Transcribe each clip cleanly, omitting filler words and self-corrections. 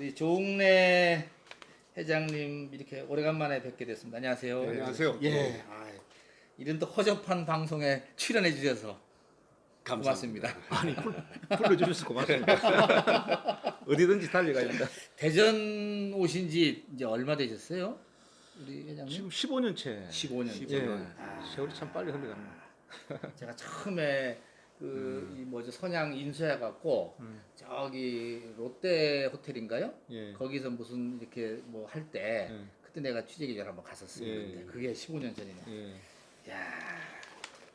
우리 조웅래 회장님 이렇게 오래간만에 뵙게 됐습니다. 안녕하세요. 네, 안녕하세요. 예. 이런 또 허접한 방송에 출연해 주셔서 감사합니다. 고맙습니다. 아니 불러주셔서 고맙습니다. 어디든지 달려가입니다. 대전 오신 지 이제 얼마 되셨어요? 우리 회장님? 지금 15년째. 15년. 예. 세월이 참 빨리 흘러갑니다. 제가 처음에 이 뭐죠 선양 인수해 갖고 저기 롯데 호텔인가요? 예. 거기서 무슨 이렇게 뭐 할 때 예. 그때 내가 취재기자로 한번 갔었어요. 예. 근데 그게 15년 전이네. 예. 야,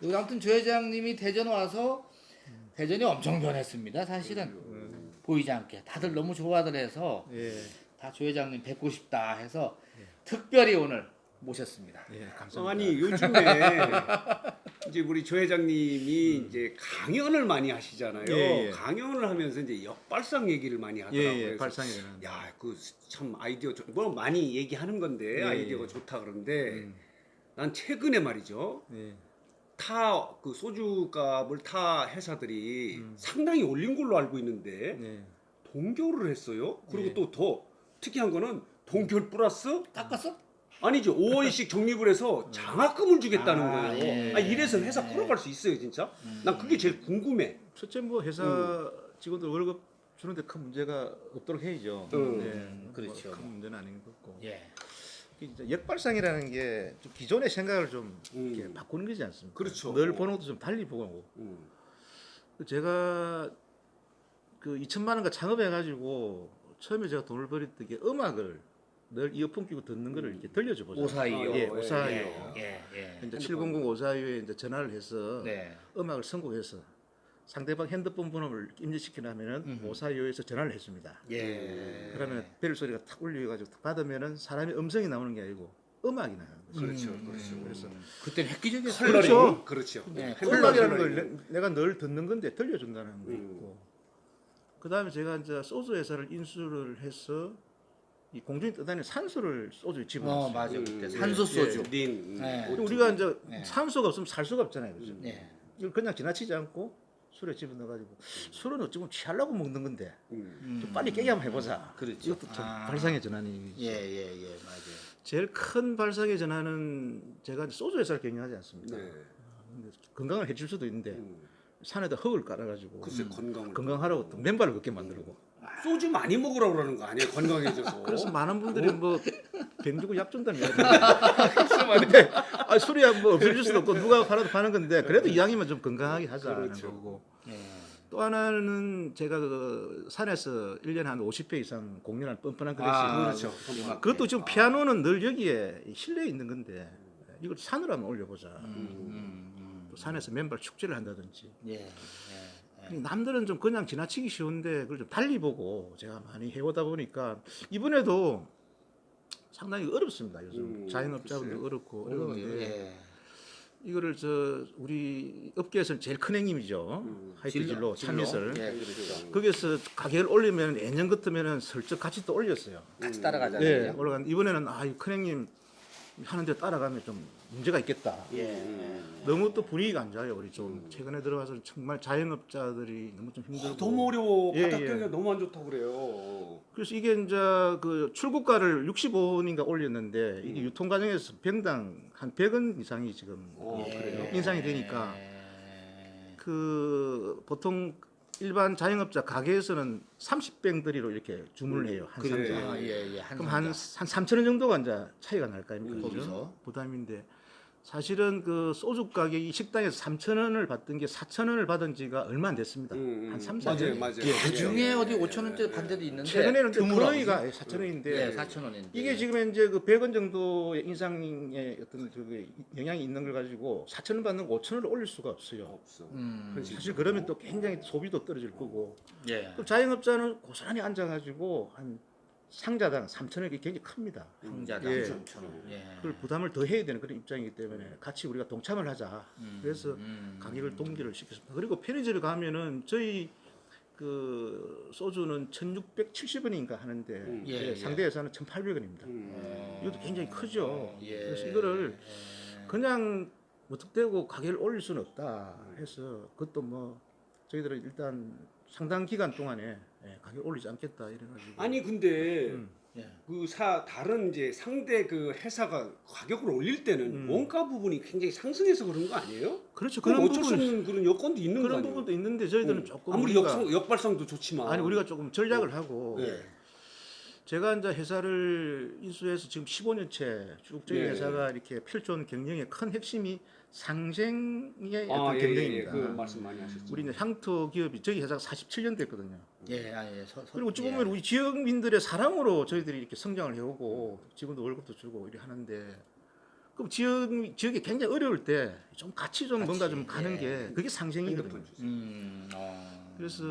그리고 아무튼 조 회장님이 대전 와서 대전이 엄청 변했습니다. 사실은 보이지 않게 다들 너무 좋아들 해서 예. 다 조 회장님 뵙고 싶다 해서 특별히 오늘 모셨습니다. 예. 감사합니다. 아니 요즘에 이제 우리 조 회장님이 이제 강연을 많이 하시잖아요. 예, 예. 강연을 하면서 이제 역발상 얘기를 많이 하더라고요. 예. 그래서 발상이는. 야, 그 참 아이디어 뭐 많이 얘기하는 건데 예, 아이디어가 예. 좋다 그러는데 난 최근에 말이죠. 예. 타 그 소주값을 타 회사들이 상당히 올린 걸로 알고 있는데 예. 동결을 했어요. 그리고 예. 또 더 특이한 거는 동결 플러스 깎았어? 아니죠. 5원씩 적립을 해서 장학금을 주겠다는 아, 거예요. 예. 아, 이래서 회사 걸어갈 수 있어요, 진짜? 난 그게 제일 궁금해. 첫째 뭐 회사 직원들 월급 주는데 큰 문제가 없도록 해야죠. 그렇죠. 큰 문제는 아닌 것 같고. 예. 이제 역발상이라는 게 좀 기존의 생각을 좀 이렇게 바꾸는 거지 않습니까? 그렇죠. 늘 보는 것도 좀 달리 보고. 음. 제가 그 2천만 원가 창업해가지고 처음에 제가 돈을 벌였던 게 음악을 늘 이어폰 끼고 듣는 거를 이렇게 들려줘 보자. 오사이요. 예, 오사이요. 예. 이제 700 오사이오에 이제 전화를 해서 네. 음악을 선곡해서 상대방 핸드폰 번호를 입력시키려면은 오사이오에서 전화를 했습니다. 예. 그러면 벨 소리가 탁 울려가지고 탁 받으면은 사람이 음성이 나오는 게 아니고 음악이 나가는 거죠. 그렇죠. 그래서 그때 획기적이었어요. 컬러링. 그렇죠. 그렇죠. 네, 음악이라는 걸 내가 늘 듣는 건데 들려준다는 거 있고. 그 다음에 제가 이제 소주 회사를 인수를 해서 이 공중에 떠다니는 산소를 소주에 집어넣었어요. 맞아. 그때 산소 소주. 린. 네. 근데 우리가 이제 네. 산소가 없으면 살 수가 없잖아요. 그죠? 예. 이걸 그냥 지나치지 않고 술에 집어넣어가지고 술은 어찌 보면 취하려고 먹는 건데 좀 빨리 깨게 한번 해보자. 그렇죠. 이것도 좀 발상의 전환이. 예, 맞아요. 제일 큰 발상의 전환은 제가 이제 소주 회사를 경영하지 않습니다. 네. 근데 건강을 해줄 수도 있는데 산에다 흙을 깔아가지고 글쎄 건강을. 건강하라고 또 맨발을 걷게 만들고. 소주 많이 먹으라고 그러는 거 아니에요? 건강해져서. 그래서 많은 분들이 뭐 병주고 약 준다는 이야기인데 술이야 뭐 없어질 수도 없고 누가 팔아도 파는 건데 그래도 이왕이면 좀 건강하게 하자는 그렇죠. 거고. 예. 또 하나는 제가 그 산에서 1년에 한 50회 이상 공연할 뻔뻔한 그릇이 그렇죠. 그것도 지금 피아노는 늘 여기에 실내에 있는 건데 이걸 산으로 한번 올려보자. 또 산에서 맨발 축제를 한다든지. 예. 남들은 좀 그냥 지나치기 쉬운데 그걸 좀 달리 보고 제가 많이 해오다 보니까 이번에도 상당히 어렵습니다. 요즘 자영업자분도 어렵고 어려운데 예. 이거를 우리 업계에서는 제일 큰 행님이죠. 하이트진로 참이슬. 예, 그렇죠. 거기에서 가격을 올리면 예년 같으면은 슬쩍 같이 또 올렸어요. 같이 따라가잖아요. 네, 올라간 이번에는 큰 행님 하는데 따라가면 좀 문제가 있겠다. 예. 너무 또 분위기가 안 좋아요. 우리 좀 최근에 들어가서 정말 자영업자들이 너무 좀 힘들고 너무 어려워. 예, 바닥 경기가 예. 너무 안 좋다고 그래요. 그래서 이게 이제 그 출고가를 65원인가 올렸는데 이게 유통 과정에서 병당 한 100원 이상이 지금 그래요? 인상이 되니까 그 보통 일반 자영업자 가게에서는 30병들이로 이렇게 주문을 해요. 한 그래. 상자. 예. 그럼 한 3,000원 정도가 이제 차이가 날 거 아닙니까? 거기서. 부담인데 사실은 그 소주 가격이 식당에서 3,000원을 받던 게 4,000원을 받은 지가 얼마 안 됐습니다. 한 3, 4년. 맞아요. 나중에 어디 5,000원짜리 반 데도 있는데 최근에는 드물어. 거의가 4,000원인데 예, 4,000원인데 이게 지금 이제 그 100원 정도의 인상의 어떤 그 영향이 있는 걸 가지고 4,000원 받는 거 5,000원을 올릴 수가 없어요. 없어. 사실 그러면 또 굉장히 소비도 떨어질 거고 예. 또 자영업자는 고스란히 앉아가지고 한 상자당 3,000원이 굉장히 큽니다. 상자당 예. 3,000원. 예. 그걸 부담을 더 해야 되는 그런 입장이기 때문에 같이 우리가 동참을 하자. 그래서 가격을 동기를 시켰습니다. 그리고 편의점에 가면은 저희 그 소주는 1,670원인가 하는데 예. 상대 회사는 1,800원입니다. 이것도 굉장히 크죠. 예. 그래서 이거를 그냥 무턱대고 가격을 올릴 수는 없다 해서 그것도 뭐 저희들은 일단 상당 기간 동안에 가격 올리지 않겠다 이래가지고. 아니 근데 예. 다른 이제 상대 그 회사가 가격을 올릴 때는 원가 부분이 굉장히 상승해서 그런 거 아니에요? 그렇죠. 그럼 그런 어쩔 수 부분 없는 그런 여건도 있는 거 그런 아니에요? 부분도 있는데 저희들은 조금 아무리 우리가 역발상도 좋지만 아니 우리가 조금 전략을 하고 예. 제가 이제 회사를 인수해서 지금 15년째 쭉 저희 예. 회사가 이렇게 펼쳐온 경영의 큰 핵심이 상생의 아, 어떤 예, 경영입니다. 그 말씀 많이 하셨죠. 우리는 향토 기업이 저희 회사가 47년 됐거든요. 예, 그리고 어찌 보면 우리 지역민들의 사랑으로 저희들이 이렇게 성장을 해오고 지금도 월급도 주고 이렇게 하는데 그럼 지역이 굉장히 어려울 때 좀 같이 좀 뭔가 좀 가는 게 그게 상생이거든요. 그래서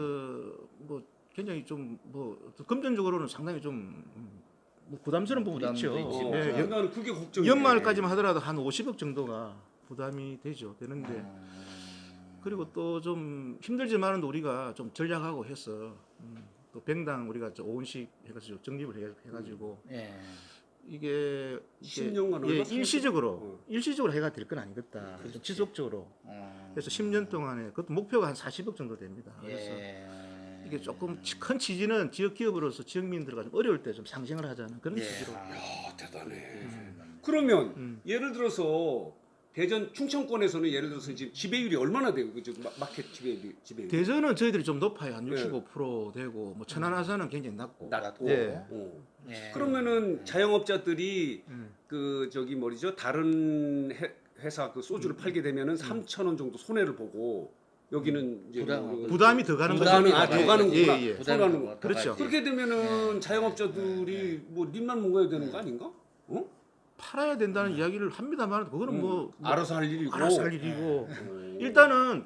뭐 굉장히 좀 뭐 금전적으로는 상당히 좀 뭐 부담스러운 부분이 있죠. 부담도 예, 나는 그게 걱정이에요. 연말까지만 하더라도 한 50억 정도가 부담이 되는데 그리고 또 좀 힘들지만은 우리가 좀 전략하고 해서 또 병당 우리가 5원씩 해가지고 적립을 해가지고 이게 10년간 예, 얼마 일시적으로 해가 될 건 아니겠다. 좀 지속적으로. 그래서 10년 동안에 그것도 목표가 한 40억 정도 됩니다. 그래서 이게 조금 큰 취지는 지역 기업으로서 지역민들과 좀 어려울 때 좀 상생을 하자는 그런 취지로. 야, 대단해. 그러면 예를 들어서 대전 충청권에서는 예를 들어서 지금 지배율이 얼마나 되고 그죠? 마켓 지배율이. 대전은 저희들이 좀 높아요. 한 65% 되고 뭐 천안 아산은 굉장히 낮고. 낮고. 예. 그러면은 자영업자들이 그 저기 뭐죠? 다른 회사 그 소주를 팔게 되면은 3,000원 정도 손해를 보고 여기는 이제 부담이 더 가는 거죠. 더 가는구나. 예. 더 가는 거. 그렇죠. 그렇게 되면은 자영업자들이 뭐 님만 먹어야 되는 거 아닌가? 어? 팔아야 된다는 이야기를 합니다만 그거는 뭐 알아서 할 일이고. 알아서 할 일이고 일단은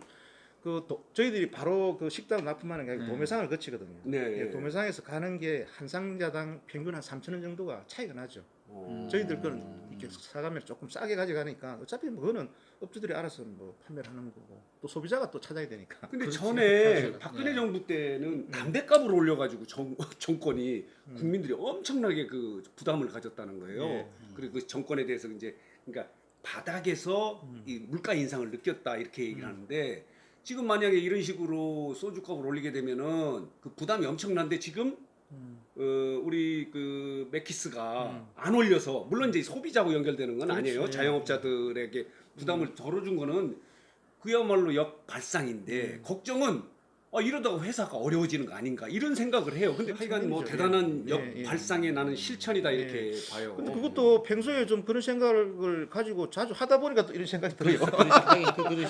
저희들이 바로 그 식당 납품하는 게 아니고 도매상을 거치거든요. 네. 예, 도매상에서 가는 게 한 상자당 평균 한 3,000원 정도가 차이가 나죠. 저희들 거는 이렇게 사가면 조금 싸게 가져가니까 어차피 뭐 그거는 업주들이 알아서 뭐 판매를 하는 거고 또 소비자가 또 찾아야 되니까. 근데 전에 박근혜 정부 때는 담배값을 올려가지고 정권이 국민들이 엄청나게 그 부담을 가졌다는 거예요. 예. 그리고 그 정권에 대해서 이제 그러니까 바닥에서 이 물가 인상을 느꼈다 이렇게 얘기를 하는데 지금 만약에 이런 식으로 소주값을 올리게 되면은 그 부담이 엄청난데 지금 우리 그 맥키스가 안 올려서 물론 이제 소비자하고 연결되는 건 아니에요. 그렇지. 자영업자들에게 부담을 덜어준 거는 그야말로 역발상인데 걱정은 이러다가 회사가 어려워지는 거 아닌가 이런 생각을 해요. 근데 하여간 뭐 그렇죠. 대단한 예. 역발상에 나는 실천이다 이렇게 봐요. 근데 그것도 평소에 좀 그런 생각을 가지고 자주 하다 보니까 또 이런 생각이 들어요.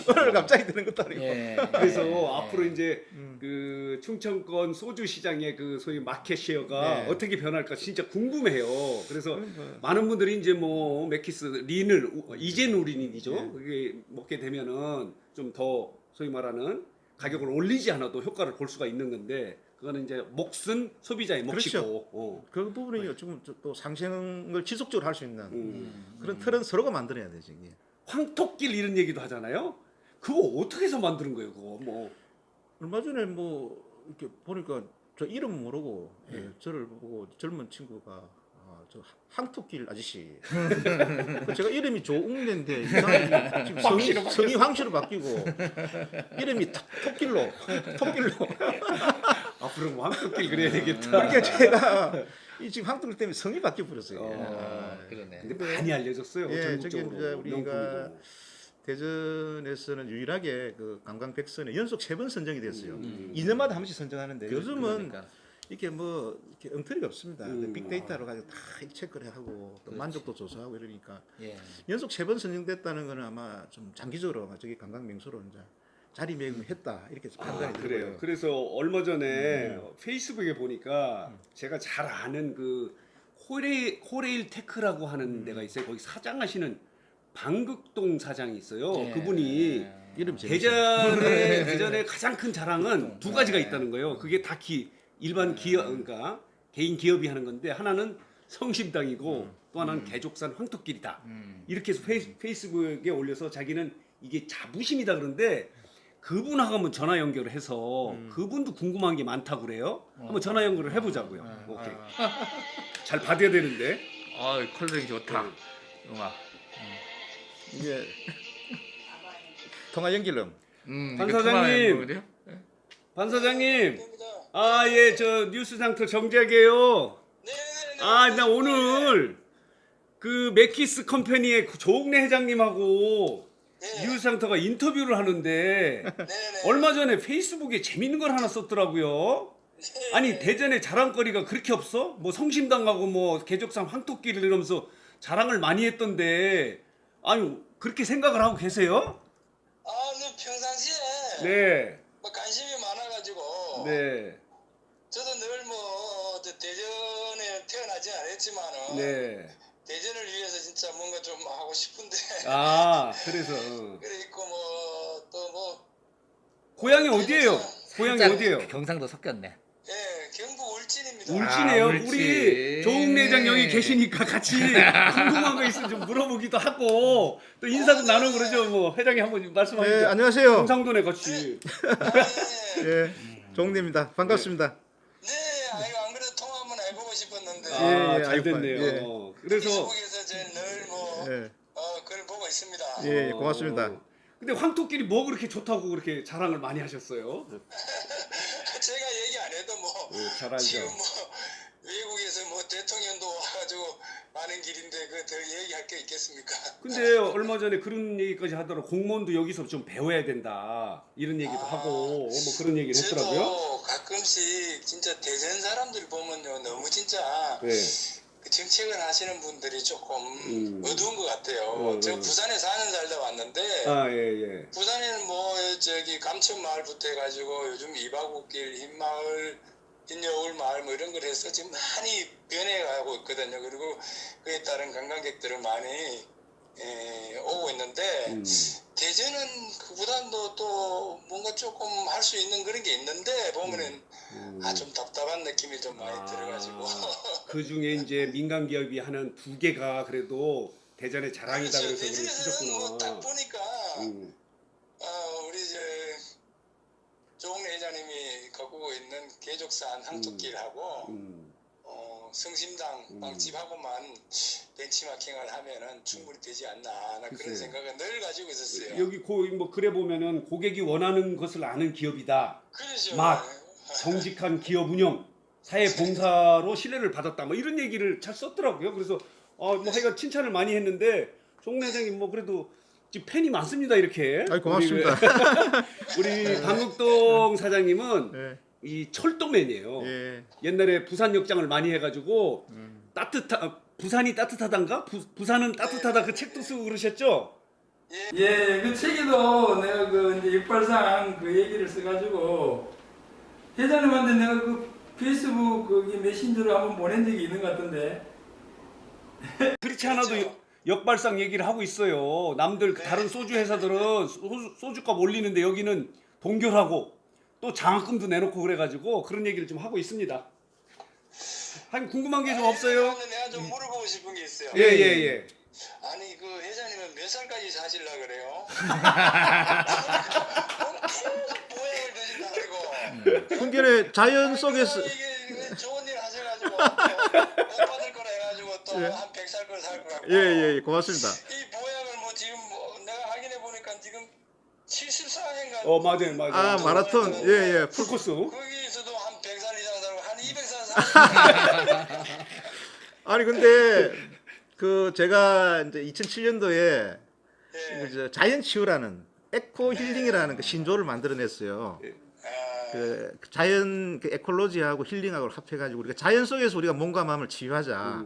오늘 갑자기 드는 것도 아니고. 그래서 앞으로 이제 그 충청권 소주 시장의 그 소위 마켓 쉐어가 어떻게 변할까 진짜 궁금해요. 그래서 많은 분들이 이제 뭐 맥키스 린을 이젠우린이죠. 그게 먹게 되면은 좀 더 소위 말하는 가격을 올리지 않아도 효과를 볼 수가 있는 건데 그거는 이제 몫은 소비자의 몫이고 그 부분이 지금 또 상생을 지속적으로 할 수 있는 그런 틀은 서로가 만들어야 되지. 이게. 황토길 이런 얘기도 하잖아요. 그거 어떻게 해서 만드는 거예요? 그거 뭐 얼마 전에 뭐 이렇게 보니까 저 이름 모르고 저를 보고 젊은 친구가 저 황토길 아저씨. 제가 이름이 조웅래인데 이상하게 지금 성이 황씨로 바뀌고 이름이 토길로. 앞으로 뭐 황토길 그래야 되겠다. 그러니까 제가 이 지금 황토길 때문에 성이 바뀌어 버렸어요. 그러네. 근데 많이 알려졌어요. 예, 저기 전국적으로. 이제 우리가 대전에서는 유일하게 그 관광 100선에 연속 3번 선정이 됐어요. 2년마다 한 번씩 선정하는데 요즘은 이렇게 뭐 이렇게 엉터리가 없습니다. 빅데이터로 가지고 다 체크를 하고 또 만족도 조사하고 이러니까 연속 3번 선정됐다는 거는 아마 좀 장기적으로 저기 관광 명소로 이제 자리매김했다 이렇게 판단이 그래요. 들고요. 그래서 얼마 전에 페이스북에 보니까 제가 잘 아는 그 호레일 테크라고 하는 데가 있어요. 거기 사장하시는 방극동 사장이 있어요. 그분이 이름 대전의 가장 큰 자랑은 두 가지가 있다는 거예요. 그게 다 일반 기업 그러니까 개인 기업이 하는 건데 하나는 성심당이고 또 하나는 개족산 황토길이다. 이렇게 해서 페이스북에 올려서 자기는 이게 자부심이다 그러는데 그분하고 한번 전화 연결을 해서 그분도 궁금한 게 많다고 그래요. 한번 전화 연결을 해보자고요. 오케이. 잘 받아야 되는데. 콜뱅 좋다. 음악. 이게 통화 연결음. 반 사장님. 반 사장님. 됩니다. 아, 예, 저 뉴스상터 정재학이에요. 네네네. 아, 나 오늘 그 맥키스 컴퍼니의 그 조옥래 회장님하고 네. 뉴스상터가 인터뷰를 하는데 네네. 얼마 전에 페이스북에 재밌는 걸 하나 썼더라고요. 네. 아니, 대전에 자랑거리가 그렇게 없어? 뭐 성심당하고 뭐 개족산 황토끼를 이러면서 자랑을 많이 했던데 아니, 그렇게 생각을 하고 계세요? 아, 너 평상시에 네. 뭐 관심이 많아가지고 네. 저도 늘 뭐 대전에 태어나지 않았지만은 네. 대전을 위해서 진짜 뭔가 좀 하고 싶은데 아, 그래서 그래 있고 뭐 또 뭐 고향이 어디예요? 고향이 살짝 어디예요? 경상도 섞였네. 예, 경북 울진입니다. 울진이에요. 울진. 우리 조옥래 회장 여기 계시니까 같이 궁금한 거 있으면 좀 물어보기도 하고 또 인사도 나누고 그러죠. 뭐 회장님 한번 말씀하시죠. 네, 안녕하세요. 경상도네 같이. 아, 예. 예, 종래입니다. 반갑습니다. 네, 아이고 안 그래도 통화 한번 해보고 싶었는데 아, 예, 잘 아이고, 됐네요. 그래서 페이스북에서 늘뭐 예, 글 보고 있습니다. 예, 고맙습니다. 근데 황토끼리 뭐 그렇게 좋다고 그렇게 자랑을 많이 하셨어요? 제가 얘기 안 해도 뭐 잘 알죠. 지금 뭐 외국에서 뭐 대통령도 와가지고 많은 길인데 그 더 얘기할 게 있겠습니까? 근데 얼마 전에 그런 얘기까지 하더라고. 공무원도 여기서 좀 배워야 된다 이런 얘기도 하고 뭐 그런 얘기를 했더라고요. 저도 가끔씩 진짜 대전 사람들 보면요 너무 진짜 네. 그 정책을 하시는 분들이 조금 어두운 것 같아요. 어, 제가 부산에 사는 살다 왔는데 아, 예, 예. 부산에는 뭐 저기 감천마을부터 해가지고 요즘 이바구길 흰마을 흰여울 마을 뭐 이런 걸 해서 지금 많이 변해가고 있거든요. 그리고 그에 따른 관광객들은 많이 오고 있는데 대전은 그보다도 또 뭔가 조금 할 수 있는 그런 게 있는데 보면은 좀 답답한 느낌이 좀 많이 들어가지고 그 중에 이제 민간 기업이 하는 두 개가 그래도 대전의 자랑이다 그래서 그걸 대전에서는 뭐 딱 쓰셨구나. 보니까 음. 우리 조홍래 회장님이 거꾸고 있는 개족산 항토길하고 성심당 빵집하고만 벤치마킹을 하면은 충분히 되지 않나 나 그런 글쎄요. 생각을 늘 가지고 있었어요. 여기 뭐 그래 보면은 고객이 원하는 것을 아는 기업이다. 그러죠. 막 정직한 기업 운영, 사회 봉사로 신뢰를 받았다. 뭐 이런 얘기를 잘 썼더라고요. 그래서 뭐 하여간 칭찬을 많이 했는데 종래 회장님 뭐 그래도 지금 팬이 많습니다. 이렇게. 아이, 고맙습니다. 우리 방국동 사장님은 예, 이 철도맨이에요. 예, 옛날에 부산 역장을 많이 해가지고 부산이 따뜻하단가? 부산은 따뜻하다 그 책도 쓰고 그러셨죠? 예, 그 책에도 내가 그 이제 역발상 그 얘기를 써가지고 회장님한테 내가 그 페이스북 거기 메신저로 한번 보낸 적이 있는 것 같은데. 그렇지 않아도 역발상 얘기를 하고 있어요. 남들 다른 소주 회사들은 소주값 올리는데 여기는 동결하고 또 장학금도 내놓고 그래가지고 그런 얘기를 좀 하고 있습니다. 한 궁금한 게 좀 없어요? 내가 좀 물어보고 싶은 게 있어요. 예. 아니 그 회장님은 몇 살까지 사실라 그래요? 계속 보약을 드신다 그리고 풍년의 자연 속에서 이게 좋은 일 하셔가지고 못 받을 거라 해가지고 또 한 100살 걸 살 것 같고 예, 고맙습니다. 이 보약을 뭐 지금 뭐 내가 확인해 보니까 지금 74회인가 맞아요. 아, 마라톤, 예, 풀코스. 거기서도 한 100살 이상 살고 한 200살 살고 아니 근데 그 제가 이제 2007년도에 예. 자연 치유라는 에코 힐링이라는 그 신조를 만들어냈어요. 그 자연 그 에콜로지하고 힐링하고 합해가지고 우리가 자연 속에서 우리가 몸과 마음을 치유하자.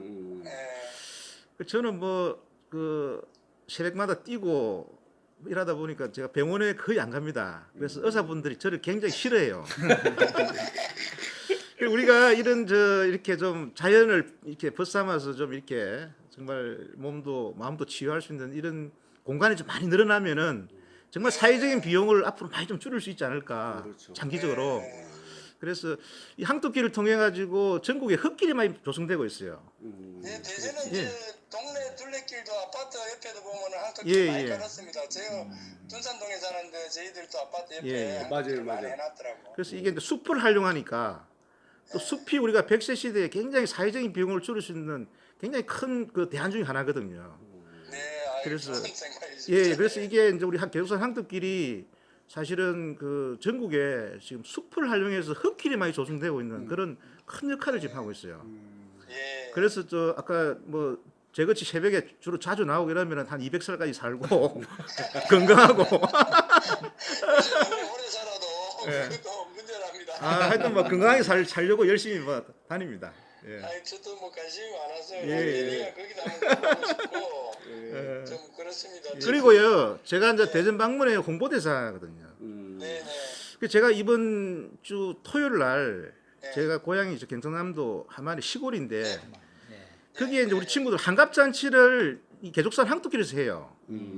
그 저는 뭐 그 새벽마다 뛰고 일하다 보니까 제가 병원에 거의 안 갑니다. 그래서 의사분들이 저를 굉장히 싫어해요. 우리가 이런 이렇게 좀 자연을 이렇게 벗삼아서 좀 이렇게 정말 몸도 마음도 치유할 수 있는 이런 공간이 좀 많이 늘어나면은 정말 사회적인 비용을 앞으로 많이 좀 줄일 수 있지 않을까. 그렇죠. 장기적으로. 그래서 이 항토길을 통해 가지고 전국에 흙길이 많이 조성되고 있어요. 네, 대전은 예. 이제 동네 둘레길도 아파트 옆에도 보면은 항토길 예, 많이 예. 깔았습니다. 제가 둔산동에 사는데 저희들도 아파트 옆에 예, 항토길 많이 맞아요. 해놨더라고. 그래서 이게 이제 숲을 활용하니까 또 숲이 우리가 100세 시대에 굉장히 사회적인 비용을 줄일 수 있는 굉장히 큰 그 대안 중에 하나거든요. 네, 아유, 그래서 좋은 생각이십니다. 예, 그래서 이게 이제 우리 개도산 항토길이 사실은 그 전국에 지금 숲을 활용해서 흙길이 많이 조성되고 있는 그런 큰 역할을 지금 하고 있어요. 예. 그래서 저 아까 뭐 제같이 새벽에 주로 자주 나오고 이러면 한 200살까지 살고 건강하고 오래 살아도 예. 그것도 문제랍니다. 하여튼 뭐 건강하게 살려고 열심히 뭐 다닙니다. 예. 아니 저도 뭐 관심이 많아서 예. 거기다 한번 가보고 싶고 예. 좀 그렇습니다. 그리고요, 제가 이제 대전 방문회 홍보대사거든요. 네네. 그 제가 이번 주 토요일 날 네. 제가 고향이 저 경상남도 하만의 시골인데 네. 거기에 이제 우리 친구들 한갑잔치를 이 개족산 항토길에서 해요.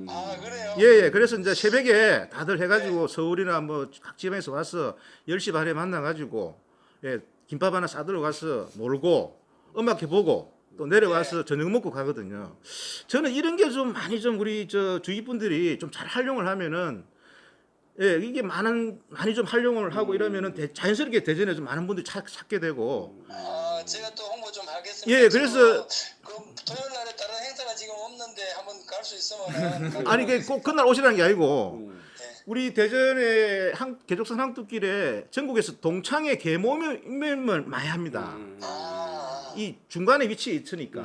아 그래요? 예. 그래서 이제 새벽에 다들 해가지고 서울이나 뭐 각 지방에서 와서 10시 반에 만나가지고 예, 김밥 하나 싸들고 가서 놀고 음악회 보고 또 내려와서 저녁 먹고 가거든요. 저는 이런 게 좀 많이 좀 우리 저 주위 분들이 좀 잘 활용을 하면은 예, 이게 많이 좀 활용을 하고 이러면은 자연스럽게 대전에 좀 많은 분들이 찾게 되고 아 제가 또 홍보 좀 하겠습니다. 예, 그래서 그 토요일 날에 다른 행사가 지금 없는데 한번 갈 수 있으면 아니 이게 꼭 그날 오시라는 게 아니고 네. 우리 대전의 개족산 항토길에 전국에서 동창회 계모임을 많이 합니다. 이 중간에 위치해 있으니까.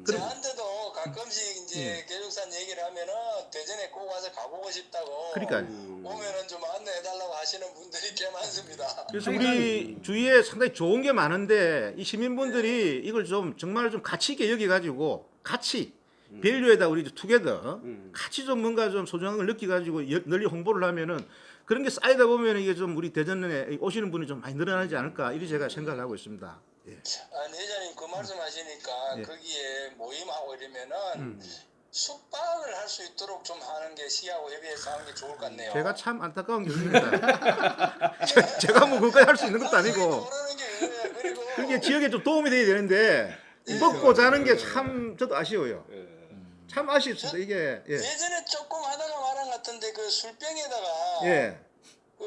저한테도 가끔씩 이제 예. 계족산 얘기를 하면은 대전에 꼭 와서 가보고 싶다고 그러니까 오면은 좀 안내해달라고 하시는 분들이 꽤 많습니다. 그래서 우리 주위에 상당히 좋은 게 많은데 이 시민분들이 이걸 좀 정말 좀 가치 있게 여기가지고 같이 밸류에다 우리 투게더 같이 좀 뭔가 좀 소중한 걸 느끼가지고 널리 홍보를 하면은 그런 게 쌓이다 보면 이게 좀 우리 대전에 오시는 분이 좀 많이 늘어나지 않을까 이렇게 제가 생각을 하고 있습니다. 예. 아니 회장님 그 말씀하시니까 예. 거기에 모임하고 이러면은 숙박을 할 수 있도록 좀 하는 게 시하고 협의해서 하는 게 좋을 것 같네요. 제가 참 안타까운 게 있습니다. 제가 뭐 그것까지 할 수 있는 것도 아니고 모르는 게 그래요. 그리고 그게 지역에 좀 도움이 돼야 되는데 먹고 자는 게 참 저도 아쉬워요. 참 아쉽습니다. 이게 예. 예전에 조금 하다가 말한 것 같은데 그 술병에다가 예. 그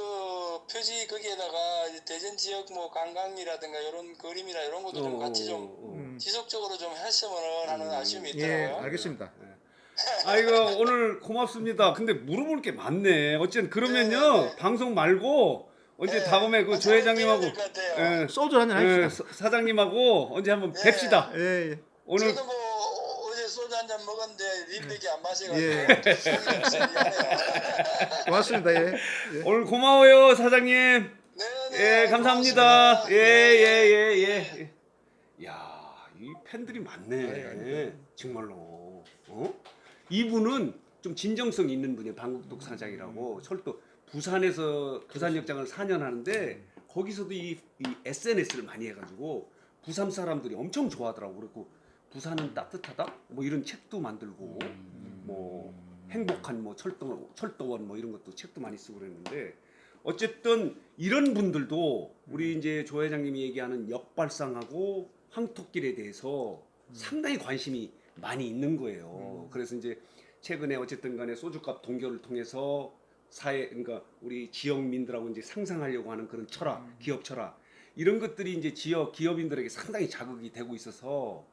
표지 거기에다가 이제 대전 지역 뭐 관광이라든가 이런 그림이나 이런 것도 좀 같이 좀 지속적으로 좀 했으면 하는 아쉬움이 예, 있더라고요. 알겠습니다. 아이고 오늘 고맙습니다. 근데 물어볼 게 많네. 어쨌든 그러면요 방송 말고 언제 다음에 그 조 회장님하고 예, 소주 한잔 합시다. 사장님하고 언제 한번 뵙시다. 예, 예. 오늘 저도 뭐 어제 소주 한 잔 먹었는데 립백이 안 마셔가지고 예. 속이 좀 미안해요. 고맙습니다. 예. 오늘 고마워요 사장님. 네, 예 감사합니다. 예. 야, 이 팬들이 많네. 정말로. 이분은 좀 진정성 있는 분이에요. 방국독 사장이라고. 철도 부산에서 부산역장을 4년 하는데 거기서도 이 SNS를 많이 해가지고 부산 사람들이 엄청 좋아하더라고. 그리고 부산은 따뜻하다. 뭐 이런 책도 만들고 뭐 행복한 뭐 철도원 뭐 이런 것도 책도 많이 쓰고 그랬는데 어쨌든 이런 분들도 우리 이제 조 회장님이 얘기하는 역발상하고 황토길에 대해서 상당히 관심이 많이 있는 거예요. 그래서 이제 최근에 어쨌든 간에 소주값 동결을 통해서 그러니까 우리 지역민들하고 이제 상상하려고 하는 그런 철학, 기업 철학 이런 것들이 이제 지역 기업인들에게 상당히 자극이 되고 있어서